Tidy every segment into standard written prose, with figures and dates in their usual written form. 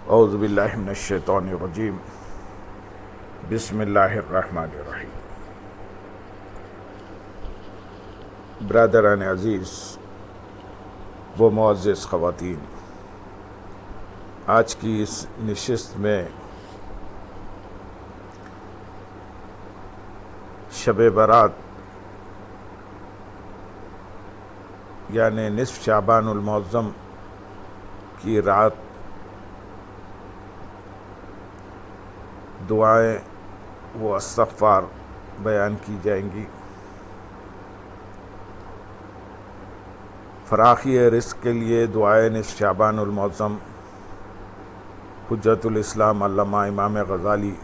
اعوذ باللہ من الشیطان الرجیم بسم اللہ الرحمن الرحیم۔ برادران عزیز و معزز خواتین، آج کی اس نشست میں شب برات یعنی نصف شعبان المعظم کی رات دعائیں و استغفار بیان کی جائیں گی۔ فراخی رزق کے لیے دعائے نصف شعبان المعظم حجت الاسلام علامہ امام غزالی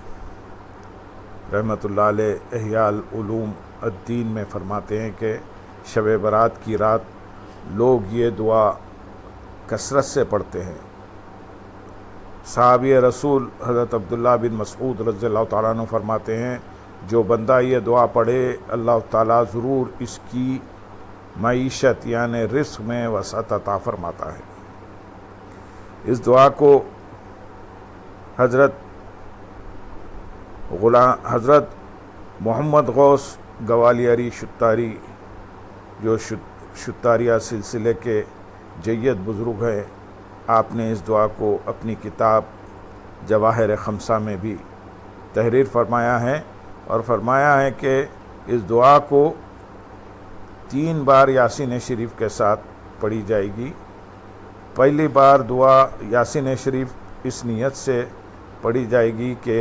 رحمۃ اللہ علیہ احیاء العلوم الدین میں فرماتے ہیں کہ شب برات کی رات لوگ یہ دعا کثرت سے پڑھتے ہیں۔ صحابی رسول حضرت عبداللہ بن مسعود رضی اللہ تعالیٰ عنہ فرماتے ہیں، جو بندہ یہ دعا پڑھے اللہ تعالیٰ ضرور اس کی معیشت یعنی رزق میں وسعت عطا فرماتا ہے۔ اس دعا کو حضرت محمد غوث گوالیاری شتاری جو شتاریہ سلسلے کے جید بزرگ ہیں، آپ نے اس دعا کو اپنی کتاب جواہر خمسہ میں بھی تحریر فرمایا ہے اور فرمایا ہے کہ اس دعا کو 3 بار یاسین شریف کے ساتھ پڑھی جائے گی۔ پہلی بار دعا یاسین شریف اس نیت سے پڑھی جائے گی کہ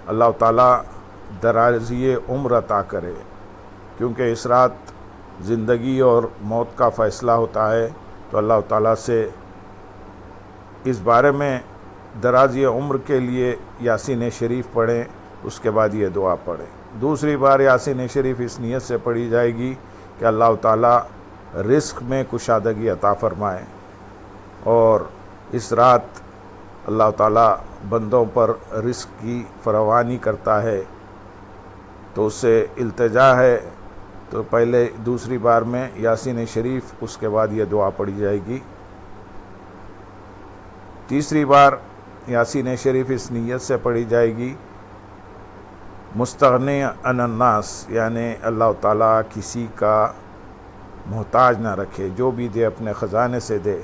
اللہ تعالیٰ درازی عمر عطا کرے، کیونکہ اس رات زندگی اور موت کا فیصلہ ہوتا ہے، تو اللہ تعالیٰ سے اس بارے میں درازی عمر کے لیے یاسین شریف پڑھیں، اس کے بعد یہ دعا پڑھیں۔ دوسری بار یاسین شریف اس نیت سے پڑھی جائے گی کہ اللہ تعالیٰ رزق میں کشادگی عطا فرمائے، اور اس رات اللہ تعالیٰ بندوں پر رزق کی فراوانی کرتا ہے، تو اس سے التجا ہے، تو پہلے دوسری بار میں یاسین شریف، اس کے بعد یہ دعا پڑھی جائے گی۔ تیسری بار یاسین شریف اس نیت سے پڑھی جائے گی مستغنی عن الناس، یعنی اللہ تعالیٰ کسی کا محتاج نہ رکھے، جو بھی دے اپنے خزانے سے دے،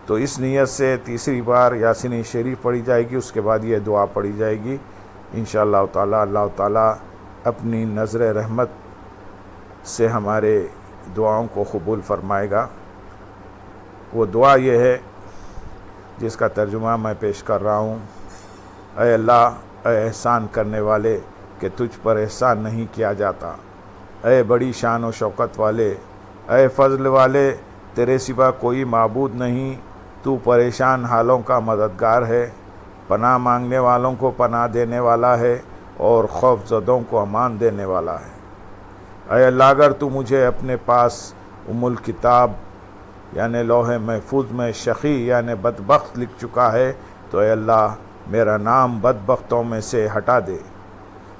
تو اس نیت سے تیسری بار یاسین شریف پڑھی جائے گی، اس کے بعد یہ دعا پڑھی جائے گی۔ انشاءاللہ تعالیٰ اللہ تعالیٰ اپنی نظر رحمت سے ہمارے دعاؤں کو قبول فرمائے گا۔ وہ دعا یہ ہے جس کا ترجمہ میں پیش کر رہا ہوں۔ اے اللہ، اے احسان کرنے والے کہ تجھ پر احسان نہیں کیا جاتا، اے بڑی شان و شوکت والے، اے فضل والے، تیرے سوا کوئی معبود نہیں، تو پریشان حالوں کا مددگار ہے، پناہ مانگنے والوں کو پناہ دینے والا ہے اور خوف زدوں کو امان دینے والا ہے۔ اے اللہ، اگر تو مجھے اپنے پاس الکتاب یعنی لوح محفوظ میں شقی یعنی بدبخت لکھ چکا ہے، تو اے اللہ میرا نام بدبختوں میں سے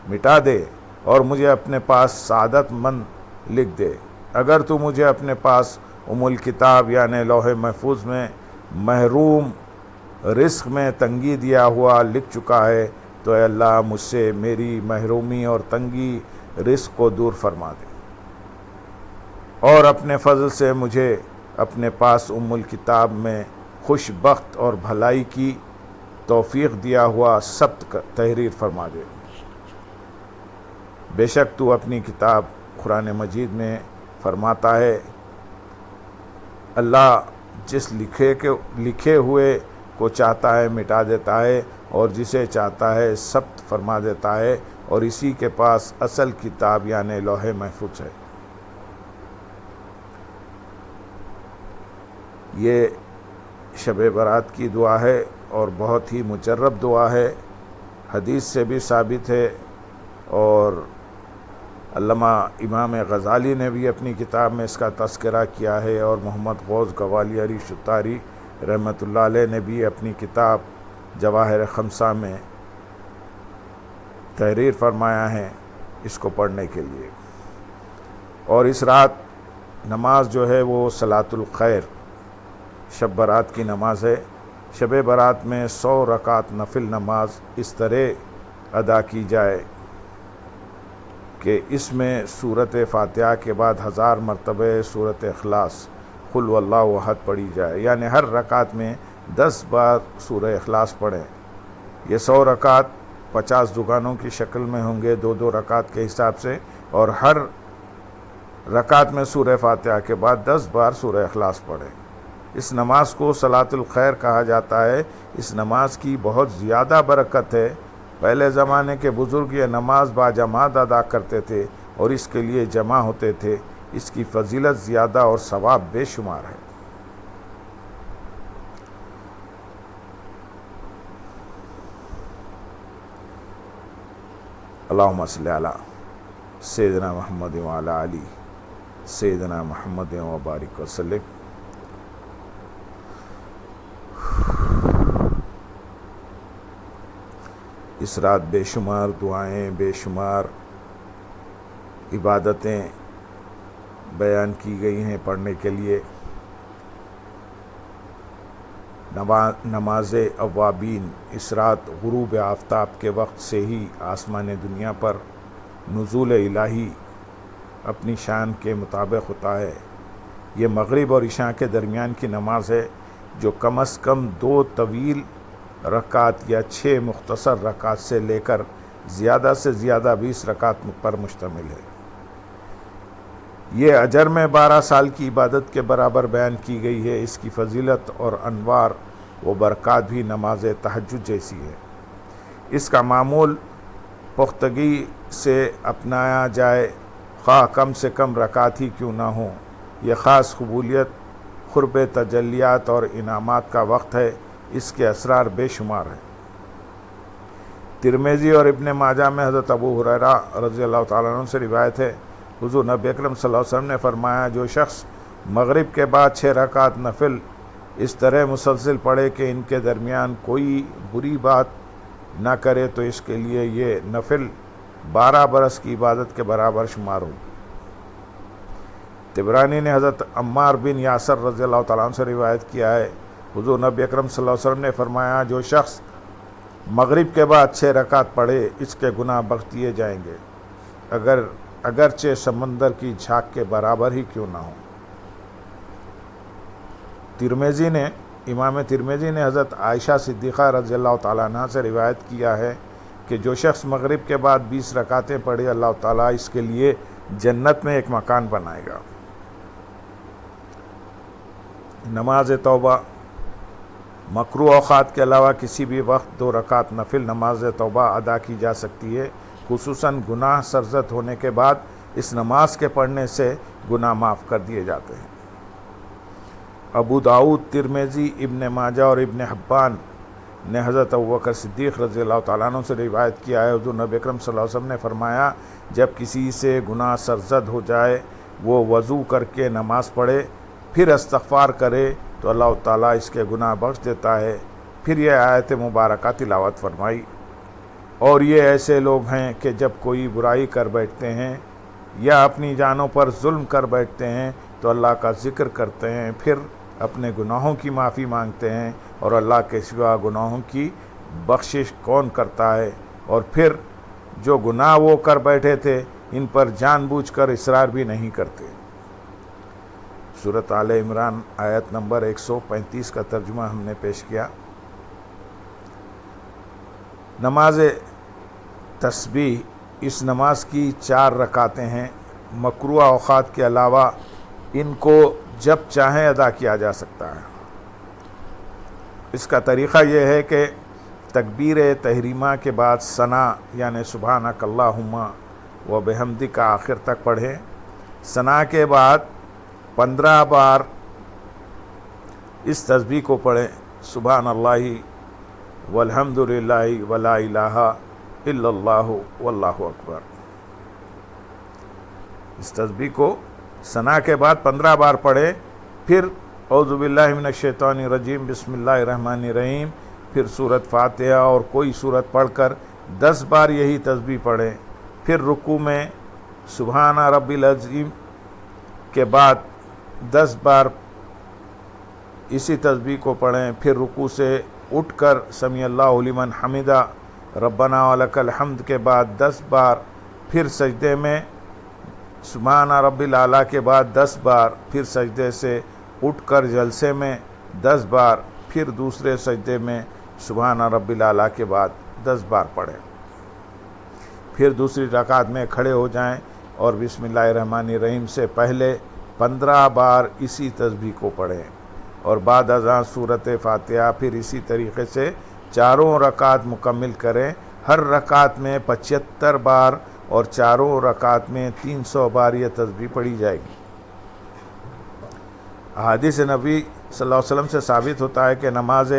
مٹا دے اور مجھے اپنے پاس سعادت مند لکھ دے۔ اگر تو مجھے اپنے پاس الکتاب یعنی لوح محفوظ میں محروم رزق میں تنگی دیا ہوا لکھ چکا ہے، تو اے اللہ مجھ سے میری محرومی اور تنگی رزق کو دور فرما دے، اور اپنے فضل سے مجھے اپنے پاس الکتاب میں خوش بخت اور بھلائی کی توفیق دیا ہوا ثبت تحریر فرما دے۔ بے شک تو اپنی کتاب قرآن مجید میں فرماتا ہے، اللہ جس لکھے ہوئے کو چاہتا ہے مٹا دیتا ہے، اور جسے چاہتا ہے ثبت فرما دیتا ہے، اور اسی کے پاس اصل کتاب یعنی لوح محفوظ ہے۔ یہ شب برات کی دعا ہے اور بہت ہی مجرب دعا ہے، حدیث سے بھی ثابت ہے، اور علامہ امام غزالی نے بھی اپنی کتاب میں اس کا تذکرہ کیا ہے، اور محمد غوث گوالیاری شتاری رحمۃ اللہ علیہ نے بھی اپنی کتاب جواہر خمسہ میں تحریر فرمایا ہے اس کو پڑھنے کے لیے۔ اور اس رات نماز جو ہے وہ صلاۃ الخیر شب برات کی نماز ہے، شب برات میں 100 رکعت نفل نماز اس طرح ادا کی جائے کہ اس میں سورۃ فاتحہ کے بعد 1000 مرتبہ سورۃ اخلاص قل هو اللہ احد پڑھی جائے، یعنی ہر رکعت میں 10 بار سورہ اخلاص پڑھیں۔ یہ 100 رکعت 50 دکانوں کی شکل میں ہوں گے، 2 رکعت کے حساب سے، اور ہر رکعت میں سورہ فاتحہ کے بعد 10 بار سورہ اخلاص پڑھیں۔ اس نماز کو صلاۃ الخیر کہا جاتا ہے۔ اس نماز کی بہت زیادہ برکت ہے۔ پہلے زمانے کے بزرگ یہ نماز باجماعت ادا کرتے تھے اور اس کے لیے جمع ہوتے تھے۔ اس کی فضیلت زیادہ اور ثواب بے شمار ہے۔ اللہم صلی علی سیدنا محمد وعلی علی سیدنا محمد وبارک وسلم۔ اس رات بے شمار دعائیں، بے شمار عبادتیں بیان کی گئی ہیں پڑھنے کے لیے۔ نماز اوابین، اس رات غروب آفتاب کے وقت سے ہی آسمان دنیا پر نزول الہی اپنی شان کے مطابق ہوتا ہے۔ یہ مغرب اور عشاء کے درمیان کی نماز ہے جو کم از کم 2 طویل رکعت یا 6 مختصر رکعت سے لے کر زیادہ سے زیادہ 20 رکعت پر مشتمل ہے۔ یہ اجر میں 12 سال کی عبادت کے برابر بیان کی گئی ہے۔ اس کی فضیلت اور انوار و برکات بھی نماز تہجد جیسی ہے۔ اس کا معمول پختگی سے اپنایا جائے، خواہ کم سے کم رکعت ہی کیوں نہ ہوں۔ یہ خاص قبولیت قرب تجلیات اور انعامات کا وقت ہے۔ اس کے اسرار بے شمار ہیں۔ ترمذی اور ابن ماجہ میں حضرت ابو ہریرہ رضی اللہ تعالیٰ عنہ سے روایت ہے، حضور نبی اکرم صلی اللہ علیہ وسلم نے فرمایا، جو شخص مغرب کے بعد 6 رکعت نفل اس طرح مسلسل پڑھے کہ ان کے درمیان کوئی بری بات نہ کرے تو اس کے لیے یہ نفل 12 برس کی عبادت کے برابر شمار ہوگی۔ طبرانی نے حضرت عمار بن یاسر رضی اللہ تعالیٰ عنہ سے روایت کیا ہے، حضور نبی اکرم صلی اللہ علیہ وسلم نے فرمایا، جو شخص مغرب کے بعد 6 رکعت پڑھے اس کے گناہ بخش دیے جائیں گے، اگرچہ سمندر کی جھاگ کے برابر ہی کیوں نہ ہو۔ امام ترمذی نے حضرت عائشہ صدیقہ رضی اللہ تعالیٰ عنہ سے روایت کیا ہے کہ جو شخص مغرب کے بعد 20 رکعتیں پڑھے، اللہ تعالیٰ اس کے لیے جنت میں ایک مکان بنائے گا۔ نماز توبہ، مکروہ اوقات کے علاوہ کسی بھی وقت 2 رکعت نفل نماز توبہ ادا کی جا سکتی ہے۔ خصوصاً گناہ سرزد ہونے کے بعد اس نماز کے پڑھنے سے گناہ معاف کر دیے جاتے ہیں۔ ابو داؤد، ترمذی، ابن ماجہ اور ابن حبان نے حضرت ابوبکر صدیق رضی اللہ تعالیٰ عنہ سے روایت کیا ہے، حضور نبی اکرم صلی اللہ علیہ وسلم نے فرمایا، جب کسی سے گناہ سرزد ہو جائے وہ وضو کر کے نماز پڑھے پھر استغفار کرے تو اللہ تعالیٰ اس کے گناہ بخش دیتا ہے۔ پھر یہ آیت مبارکہ تلاوت فرمائی، اور یہ ایسے لوگ ہیں کہ جب کوئی برائی کر بیٹھتے ہیں یا اپنی جانوں پر ظلم کر بیٹھتے ہیں تو اللہ کا ذکر کرتے ہیں، پھر اپنے گناہوں کی معافی مانگتے ہیں، اور اللہ کے سوا گناہوں کی بخشش کون کرتا ہے، اور پھر جو گناہ وہ کر بیٹھے تھے ان پر جان بوجھ کر اصرار بھی نہیں کرتے۔ سورۃ آل عمران آیت نمبر 135 کا ترجمہ ہم نے پیش کیا۔ نماز تسبیح، اس نماز کی 4 رکعتیں ہیں۔ مکروہ اوقات کے علاوہ ان کو جب چاہیں ادا کیا جا سکتا ہے۔ اس کا طریقہ یہ ہے کہ تکبیر تحریمہ کے بعد ثنا یعنی سبحانک اللہم و بحمدک آخر تک پڑھیں۔ ثنا کے بعد 15 بار اس تسبیح کو پڑھیں، سبحان اللہ والحمد للہ ولا الہ الا اللہ واللہ اکبر۔ اس تسبیح کو ثنا کے بعد 15 بار پڑھیں، پھر اعوذ باللہ من الشیطان الرجیم بسم اللہ الرحمن الرحیم، پھر سورۃ فاتحہ اور کوئی سورت پڑھ کر 10 بار یہی تسبیح پڑھیں۔ پھر رکوع میں سبحان ربی العظیم کے بعد 10 بار اسی تسبیح کو پڑھیں، پھر رکوع سے اٹھ کر سمیع اللہ لمن حمدہ ربنا ولک الحمد کے بعد 10 بار، پھر سجدے میں سبحان رب الاعلیٰ کے بعد 10 بار، پھر سجدے سے اٹھ کر جلسے میں 10 بار، پھر دوسرے سجدے میں سبحان رب الاعلیٰ کے بعد 10 بار پڑھیں، پھر دوسری رکعت میں کھڑے ہو جائیں اور بسم اللہ الرحمن الرحیم سے پہلے 15 بار اسی تسبیح کو پڑھیں، اور بعد ازاں سورۃ فاتحہ، پھر اسی طریقے سے چاروں رکعت مکمل کریں، ہر رکعت میں 75 بار اور چاروں رکعت میں 300 بار یہ تسبیح پڑھی جائے گی۔ احادیث نبی صلی اللہ علیہ وسلم سے ثابت ہوتا ہے کہ نماز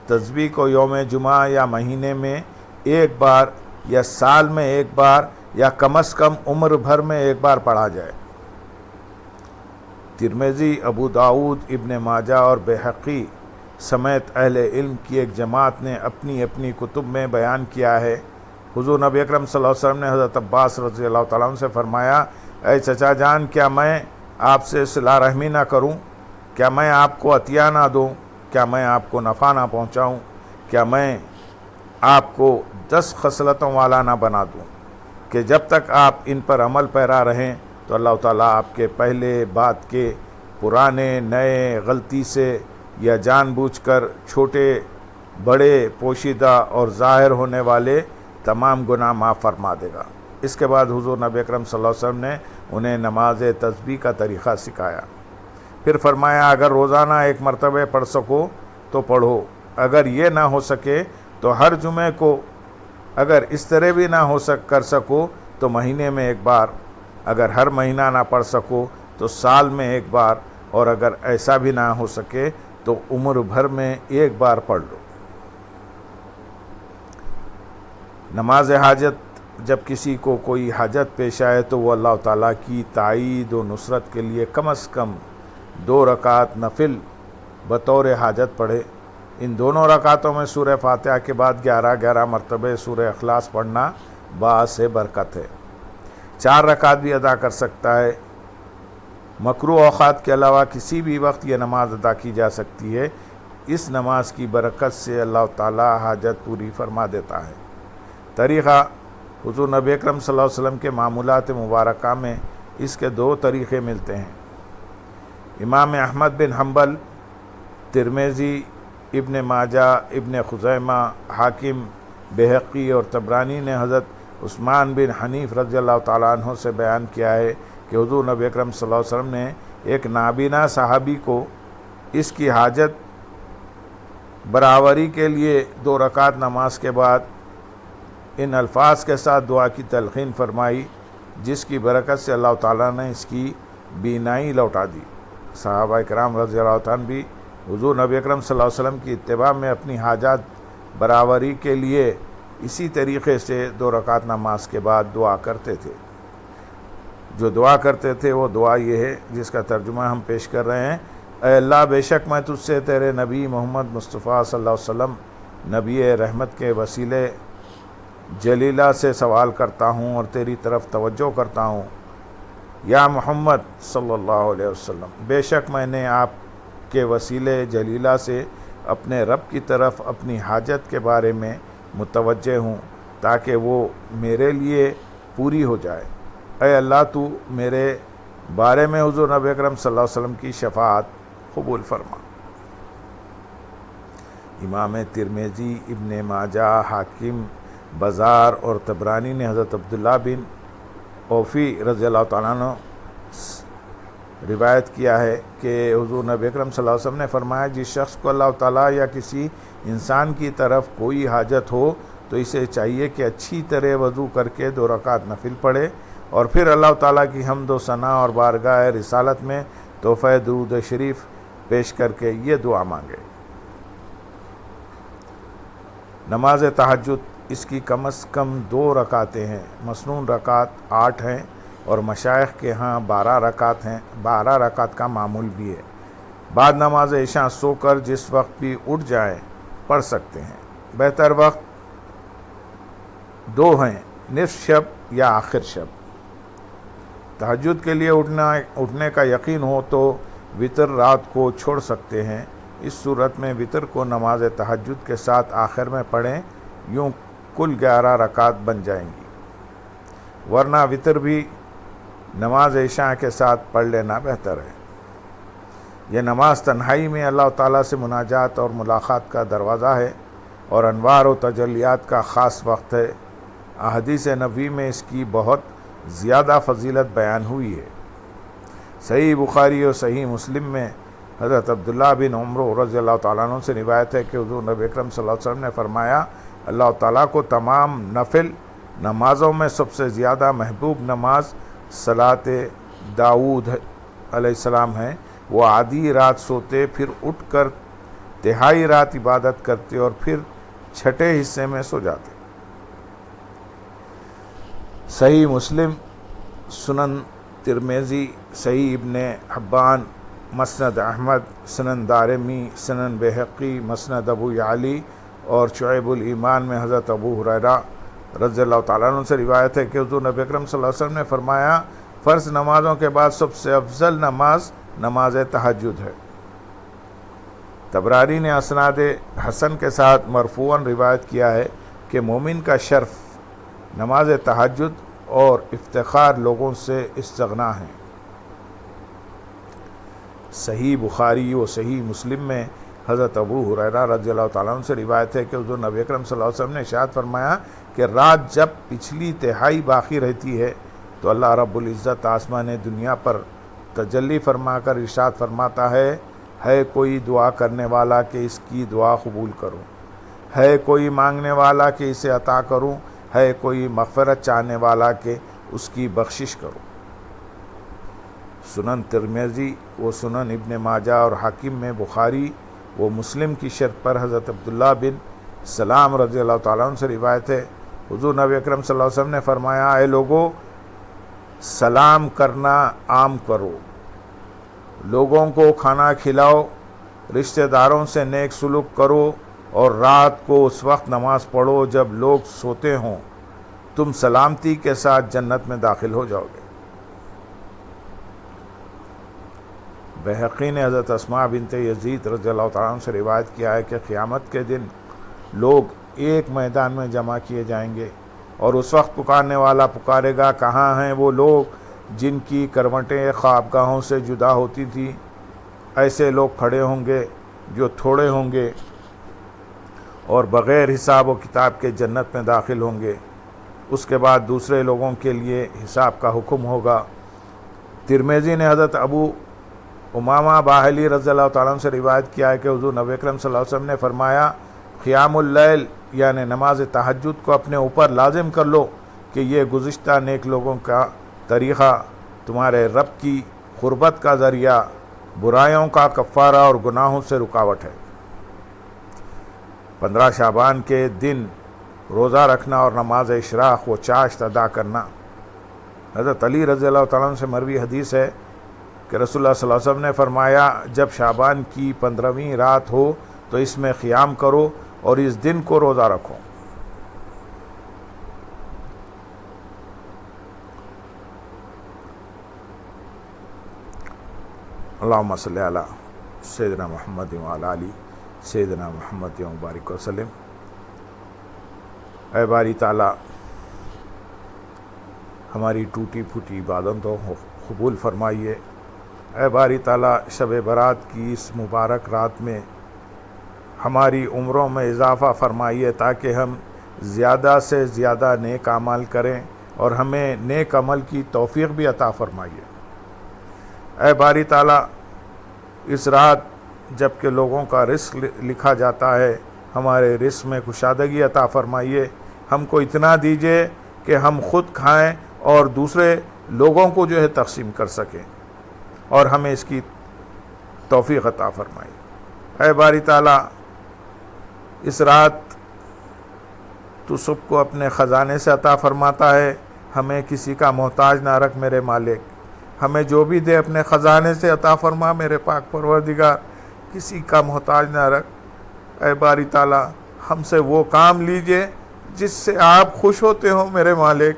تسبیح کو یوم جمعہ یا مہینے میں ایک بار یا سال میں ایک بار یا کم از کم عمر بھر میں ایک بار پڑھا جائے۔ ترمذی، ابو داؤد، ابن ماجہ اور بیہقی سمیت اہل علم کی ایک جماعت نے اپنی اپنی کتب میں بیان کیا ہے، حضور نبی اکرم صلی اللہ علیہ وسلم نے حضرت عباس رضی اللہ تعالیٰ عنہ سے فرمایا، اے چچا جان، کیا میں آپ سے صلہ رحمی نہ کروں؟ کیا میں آپ کو عطیہ نہ دوں؟ کیا میں آپ کو نفع نہ پہنچاؤں؟ کیا میں آپ کو 10 خصلتوں والا نہ بنا دوں کہ جب تک آپ ان پر عمل پیرا رہیں تو اللہ تعالیٰ آپ کے پہلے بات کے پرانے نئے، غلطی سے یا جان بوجھ کر، چھوٹے بڑے، پوشیدہ اور ظاہر ہونے والے تمام گناہ معاف فرما دے گا۔ اس کے بعد حضور نبی اکرم صلی اللہ علیہ وسلم نے انہیں نماز تسبیح کا طریقہ سکھایا، پھر فرمایا اگر روزانہ 1 مرتبہ پڑھ سکو تو پڑھو، اگر یہ نہ ہو سکے تو ہر جمعے کو، اگر اس طرح بھی نہ کر سکو تو مہینے میں 1 بار، اگر ہر مہینہ نہ پڑھ سکو تو سال میں 1 بار، اور اگر ایسا بھی نہ ہو سکے تو عمر بھر میں 1 بار پڑھ لو۔ نماز حاجت، جب کسی کو کوئی حاجت پیش آئے تو وہ اللہ تعالیٰ کی تائید و نصرت کے لیے کم از کم 2 رکعت نفل بطور حاجت پڑھے۔ ان دونوں رکعتوں میں سورہ فاتحہ کے بعد 11 مرتبہ سورہ اخلاص پڑھنا باعث برکت ہے۔ 4 رکعت بھی ادا کر سکتا ہے۔ مکروہ اوقات کے علاوہ کسی بھی وقت یہ نماز ادا کی جا سکتی ہے۔ اس نماز کی برکت سے اللہ تعالیٰ حاجت پوری فرما دیتا ہے۔ طریقہ، حضور نبی اکرم صلی اللہ علیہ وسلم کے معمولات مبارکہ میں اس کے 2 طریقے ملتے ہیں۔ امام احمد بن حنبل، ترمذی، ابن ماجہ، ابن خزیمہ، حاکم، بیہقی اور طبرانی نے حضرت عثمان بن حنیف رضی اللہ تعالیٰ عنہ سے بیان کیا ہے کہ حضور نبی اکرم صلی اللہ علیہ وسلم نے ایک نابینا صحابی کو اس کی حاجت برابری کے لیے 2 رکعت نماز کے بعد ان الفاظ کے ساتھ دعا کی تلقین فرمائی، جس کی برکت سے اللہ تعالیٰ نے اس کی بینائی لوٹا دی۔ صحابہ کرام رضی اللہ عنہ بھی حضور نبی اکرم صلی اللہ علیہ وسلم کی اتباع میں اپنی حاجات برابری کے لیے اسی طریقے سے 2 رکعت نماز کے بعد دعا کرتے تھے۔ جو دعا کرتے تھے وہ دعا یہ ہے جس کا ترجمہ ہم پیش کر رہے ہیں، اے اللہ، بے شک میں تجھ سے تیرے نبی محمد مصطفیٰ صلی اللہ علیہ وسلم نبی رحمت کے وسیلے جلیلہ سے سوال کرتا ہوں اور تیری طرف توجہ کرتا ہوں۔ یا محمد صلی اللہ علیہ وسلم، بے شک میں نے آپ کے وسیلے جلیلہ سے اپنے رب کی طرف اپنی حاجت کے بارے میں متوجہ ہوں تاکہ وہ میرے لیے پوری ہو جائے۔ اے اللہ، تو میرے بارے میں حضور نبی اکرم صلی اللہ علیہ وسلم کی شفاعت قبول فرما۔ امام ترمذی، ابن ماجہ، حاکم، بزار اور طبرانی نے حضرت عبداللہ بن اوفی رضی اللہ تعالیٰ عنہ روایت کیا ہے کہ حضور نبی اکرم صلی اللہ علیہ وسلم نے فرمایا، جس شخص کو اللہ تعالیٰ یا کسی انسان کی طرف کوئی حاجت ہو تو اسے چاہیے کہ اچھی طرح وضو کر کے 2 رکعت نفل پڑھے اور پھر اللہ تعالیٰ کی حمد و ثنا اور بارگاہ رسالت میں تحفہ درود شریف پیش کر کے یہ دعا مانگے۔ نماز تہجد، اس کی کم از کم 2 رکعتیں ہیں، مسنون رکعت 8 ہیں اور مشائخ کے ہاں 12 رکعت ہیں۔ 12 رکعت کا معمول بھی ہے۔ بعد نماز عشاء سو کر جس وقت بھی اٹھ جائیں پڑھ سکتے ہیں۔ بہتر وقت 2 ہیں، نصف شب یا آخر شب۔ تہجد کے لیے اٹھنے کا یقین ہو تو وتر رات کو چھوڑ سکتے ہیں، اس صورت میں وطر کو نماز تہجد کے ساتھ آخر میں پڑھیں، یوں کل 11 رکعت بن جائیں گی، ورنہ وطر بھی نماز عشاء کے ساتھ پڑھ لینا بہتر ہے۔ یہ نماز تنہائی میں اللہ تعالیٰ سے مناجات اور ملاقات کا دروازہ ہے اور انوار و تجلیات کا خاص وقت ہے۔ احادیث نبوی میں اس کی بہت زیادہ فضیلت بیان ہوئی ہے۔ صحیح بخاری اور صحیح مسلم میں حضرت عبداللہ بن عمر رضی اللہ تعالیٰ عنہ سے روایت ہے کہ حضور نبی اکرم صلی اللہ علیہ وسلم نے فرمایا، اللہ تعالیٰ کو تمام نفل نمازوں میں سب سے زیادہ محبوب نماز صلاۃ داؤد علیہ السلام ہے۔ وہ آدھی رات سوتے، پھر اٹھ کر تہائی رات عبادت کرتے اور پھر چھٹے حصے میں سو جاتے۔ صحیح مسلم، سنن ترمذی، صحیح ابن حبان، مسند احمد، سنن دارمی، سنن بہقی، مسند ابو یعلی اور شعیب الایمان میں حضرت ابو ہریرہ رضی اللہ تعالیٰ عنہ سے روایت ہے کہ حضور نبی اکرم صلی اللہ علیہ وسلم نے فرمایا، فرض نمازوں کے بعد سب سے افضل نماز نماز تہجد ہے۔ طبرانی نے اسناد حسن کے ساتھ مرفوعاً روایت کیا ہے کہ مومن کا شرف نماز تہجد اور افتخار لوگوں سے استغنا ہے۔ صحیح بخاری و صحیح مسلم میں حضرت ابو ہریرہ رضی اللہ تعالیٰ عنہ سے روایت ہے کہ حضور نبی اکرم صلی اللہ علیہ وسلم نے ارشاد فرمایا کہ رات جب پچھلی تہائی باقی رہتی ہے تو اللہ رب العزت آسمان دنیا پر تجلی فرما کر ارشاد فرماتا ہے کوئی دعا کرنے والا کہ اس کی دعا قبول کروں، ہے کوئی مانگنے والا کہ اسے عطا کروں، ہے کوئی مغفرت چاہنے والا کہ اس کی بخشش کروں۔ سنن ترمذی و سنن ابن ماجہ اور حاکم میں بخاری و مسلم کی شرط پر حضرت عبداللہ بن سلام رضی اللہ تعالیٰ عنہ سے روایت ہے، حضور نبی اکرم صلی اللہ علیہ وسلم نے فرمایا، اے لوگو، سلام کرنا عام کرو، لوگوں کو کھانا کھلاؤ، رشتہ داروں سے نیک سلوک کرو اور رات کو اس وقت نماز پڑھو جب لوگ سوتے ہوں، تم سلامتی کے ساتھ جنت میں داخل ہو جاؤ گے۔ بہقی نے حضرت اسماء بنت یزید رضی اللہ تعالیٰ عنہ سے روایت کیا ہے کہ قیامت کے دن لوگ ایک میدان میں جمع کیے جائیں گے اور اس وقت پکارنے والا پکارے گا، کہاں ہیں وہ لوگ جن کی کروٹیں خوابگاہوں سے جدا ہوتی تھیں؟ ایسے لوگ کھڑے ہوں گے جو تھوڑے ہوں گے اور بغیر حساب و کتاب کے جنت میں داخل ہوں گے۔ اس کے بعد دوسرے لوگوں کے لیے حساب کا حکم ہوگا۔ ترمذی نے حضرت ابو امامہ باہلی رضی اللہ تعالیٰ عنہ سے روایت کیا ہے کہ حضور نبی اکرم صلی اللہ علیہ وسلم نے فرمایا، قیام اللیل یعنی نماز تہجد کو اپنے اوپر لازم کر لو کہ یہ گزشتہ نیک لوگوں کا طریقہ تمہارے رب کی قربت کا ذریعہ، برائیوں کا کفارہ اور گناہوں سے رکاوٹ ہے۔ 15 شعبان کے دن روزہ رکھنا اور نماز اشراق و چاشت ادا کرنا۔ حضرت علی رضی اللہ تعالیٰ عنہ سے مروی حدیث ہے کہ رسول اللہ صلی اللہ علیہ وسلم نے فرمایا، جب شعبان کی 15ویں رات ہو تو اس میں قیام کرو اور اس دن کو روزہ رکھو۔ اللہم صلی علی سیدنا محمد وعلی آلہ سیدنا محمد مبارک وسلم۔ اے باری تعالیٰ، ہماری ٹوٹی پھوٹی عبادتوں کو قبول فرمائیے۔ اے باری تعالیٰ، شب برات کی اس مبارک رات میں ہماری عمروں میں اضافہ فرمائیے تاکہ ہم زیادہ سے زیادہ نیک اعمال کریں اور ہمیں نیک عمل کی توفیق بھی عطا فرمائیے۔ اے باری تعالیٰ، اس رات جب کہ لوگوں کا رزق لکھا جاتا ہے، ہمارے رزق میں کشادگی عطا فرمائیے۔ ہم کو اتنا دیجیے کہ ہم خود کھائیں اور دوسرے لوگوں کو جو ہے تقسیم کر سکیں، اور ہمیں اس کی توفیق عطا فرمائیے۔ اے باری تعالیٰ، اس رات تو سب کو اپنے خزانے سے عطا فرماتا ہے، ہمیں کسی کا محتاج نہ رکھ میرے مالک، ہمیں جو بھی دے اپنے خزانے سے عطا فرما میرے پاک پروردگار، کسی کا محتاج نہ رکھ۔ اے باری تعالیٰ، ہم سے وہ کام لیجئے جس سے آپ خوش ہوتے ہو میرے مالک۔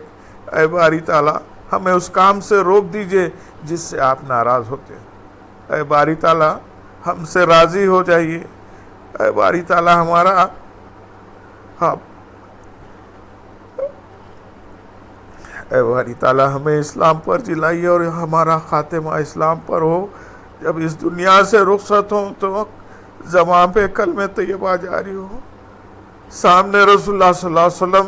اے باری تعالیٰ، ہمیں اس کام سے روک دیجئے جس سے آپ ناراض ہوتے ہیں۔ اے باری تعالیٰ، ہم سے راضی ہو جائیے۔ اے باری تعالیٰ ہمارا اے باری تعالیٰ ہمیں اسلام پر جلائیے اور ہمارا خاتمہ اسلام پر ہو۔ جب اس دنیا سے رخصت ہوں تو زبان پہ کلمہ طیبہ جاری ہو، سامنے رسول اللہ صلی اللہ علیہ وسلم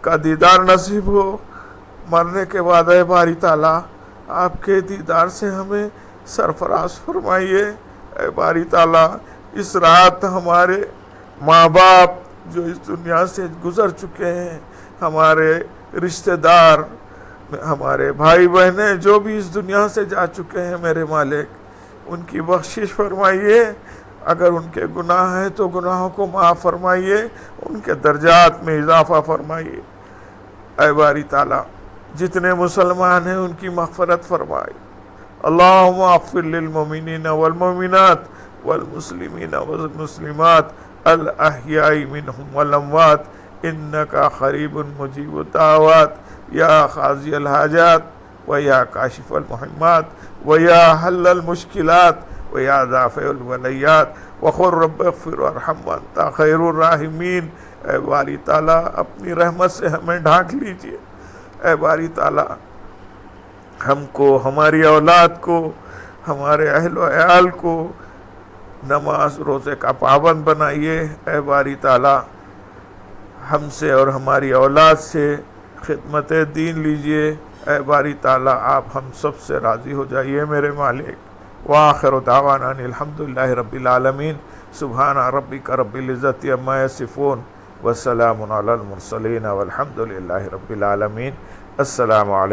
کا دیدار نصیب ہو۔ مرنے کے بعد اے باری تعالیٰ آپ کے دیدار سے ہمیں سرفراز فرمائیے۔ اے باری تعالیٰ اس رات ہمارے ماں باپ جو اس دنیا سے گزر چکے ہیں، ہمارے رشتہ دار، ہمارے بھائی بہنیں جو بھی اس دنیا سے جا چکے ہیں، میرے مالک ان کی بخشش فرمائیے۔ اگر ان کے گناہ ہیں تو گناہوں کو معاف فرمائیے، ان کے درجات میں اضافہ فرمائیے۔ اے باری تعالیٰ جتنے مسلمان ہیں ان کی مغفرت فرمائے۔ اللہم اغفر للمؤمنین والمؤمنات والمسلمین والمسلمات الاحیاء منہم والاموات انک قریب مجیب الدعوات یا قاضی الحاجات ویا کاشف المحمات ویا حل المشکلات ویا دافع الولیات وقل رب اغفر وارحم وانت خیر الراحمین۔ اے باری تعالیٰ اپنی رحمت سے ہمیں ڈھانک لیجئے۔ اے باری تعالیٰ ہم کو، ہماری اولاد کو، ہمارے اہل و عیال کو نماز روزے کا پابند بنائیے۔ اے باری تعالیٰ ہم سے اور ہماری اولاد سے خدمت دین لیجئے۔ اے باری تعالیٰ آپ ہم سب سے راضی ہو جائیے میرے مالک۔ وآخر دعوانا ان الحمدللہ رب العالمین۔ سبحان ربک رب العزت عما یصفون وسلام علی المرسلین والحمدللہ رب العالمین۔ السلام علیکم۔